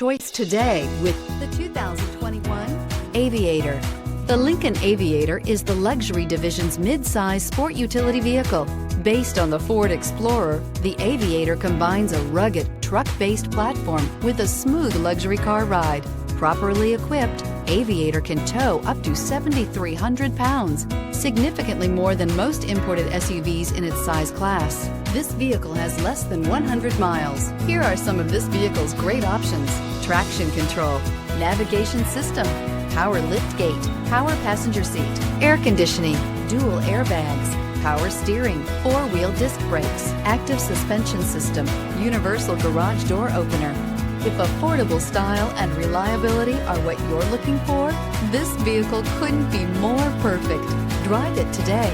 choice today with the 2021 Aviator. The Lincoln Aviator is the luxury division's mid-size sport utility vehicle. Based on the Ford Explorer, the Aviator combines a rugged, truck-based platform with a smooth luxury car ride. Properly equipped, Aviator can tow up to 7,300 pounds, significantly more than most imported SUVs in its size class. This vehicle has less than 100 miles. Here are some of this vehicle's great options: traction control, navigation system, power liftgate, power passenger seat, air conditioning, dual airbags, power steering, four-wheel disc brakes, active suspension system, universal garage door opener. If affordable style and reliability are what you're looking for, this vehicle couldn't be more perfect. Drive it today.